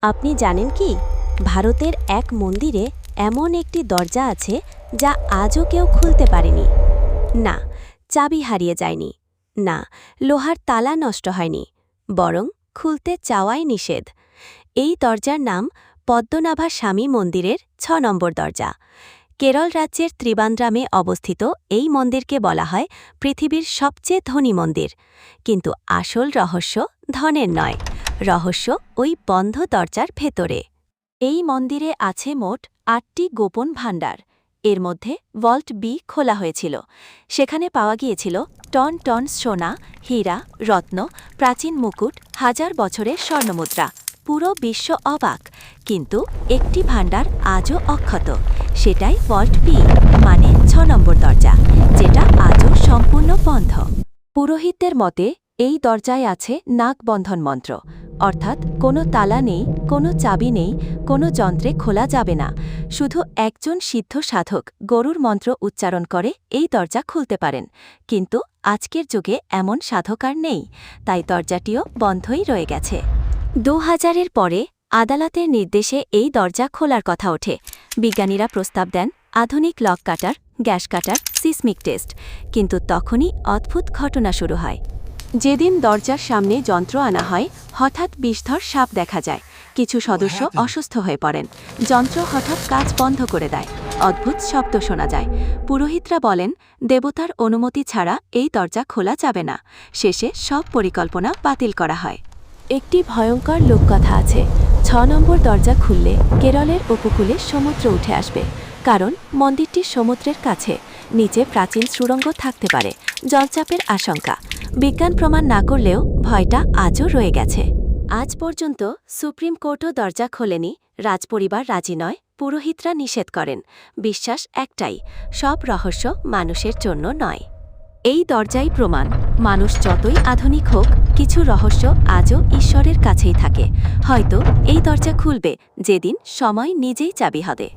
আপনি জানেন কি ভারতের এক মন্দিরে এমন একটি দরজা আছে যা আজও কেউ খুলতে পারেনি। না, চাবি হারিয়ে যায়নি। না, লোহার তালা নষ্ট হয়নি। বরং খুলতে চাওয়াই নিষেধ। এই দরজার নাম পদ্মনাভা স্বামী মন্দিরের ৬ নম্বর দরজা। কেরল রাজ্যের ত্রিবান্দ্রামে অবস্থিত এই মন্দিরকে বলা হয় পৃথিবীর সবচেয়ে ধনী মন্দির। কিন্তু আসল রহস্য ধনের নয়, রহস্য ওই বন্ধ দরজার ভেতরে। এই মন্দিরে আছে মোট ৮টি গোপন ভাণ্ডার। এর মধ্যে ভল্ট বি খোলা হয়েছিল। সেখানে পাওয়া গিয়েছিল টন টন সোনা, হীরা, রত্ন, প্রাচীন মুকুট, হাজার বছরের স্বর্ণমুদ্রা। পুরো বিশ্ব অবাক, কিন্তু একটি ভাণ্ডার আজও অক্ষত। সেটাই ভল্ট বি, মানে ৬ নম্বর দরজা, যেটা আজও সম্পূর্ণ বন্ধ। পুরোহিতদের মতে এই দরজায় আছে নাগবন্ধন মন্ত্র, অর্থাৎ কোনো তালা নেই, কোনো চাবি নেই, কোনো যন্ত্রে খোলা যাবে না। শুধু একজন সিদ্ধ সাধক গরুর মন্ত্র উচ্চারণ করে এই দরজা খুলতে পারেন। কিন্তু আজকের যুগে এমন সাধক আর নেই, তাই দরজাটিও বন্ধই রয়ে গেছে। ২০০০-এর পরে আদালতের নির্দেশে এই দরজা খোলার কথা ওঠে। বিজ্ঞানীরা প্রস্তাব দেন আধুনিক লক কাটার, গ্যাস কাটার, সিসমিক টেস্ট। কিন্তু তখনই অদ্ভুত ঘটনা শুরু হয়। যেদিন দরজার সামনে যন্ত্র আনা হয়, হঠাৎ বিষধর সাপ দেখা যায়। কিছু সদস্য অসুস্থ হয়ে পড়েন। যন্ত্র হঠাৎ কাজ বন্ধ করে দেয়। অদ্ভুত শব্দ শোনা যায়। পুরোহিতরা বলেন, দেবতার অনুমতি ছাড়া এই দরজা খোলা যাবে না। শেষে সব পরিকল্পনা বাতিল করা হয়। একটি ভয়ঙ্কর লোককথা আছে। ৬ নম্বর দরজা খুললে কেরলের উপকূলে সমুদ্র উঠে আসবে। কারণ মন্দিরটি সমুদ্রের কাছে, নিচে প্রাচীন সুড়ঙ্গ থাকতে পারে। জলচাপের আশঙ্কা। বিজ্ঞান প্রমাণ না করলেও ভয়টা আজও রয়ে গেছে। আজ পর্যন্ত সুপ্রিম কোর্টও দরজা খোলেনি। রাজপরিবার রাজি নয়, পুরোহিতরা নিষেধ করেন। বিশ্বাস একটাই, সব রহস্য মানুষের জন্য নয়। এই দরজাই প্রমাণ, মানুষ যতই আধুনিক হোক, কিছু রহস্য আজও ঈশ্বরের কাছেই থাকে। হয়তো এই দরজা খুলবে যেদিন সময় নিজেই চাবি হবে।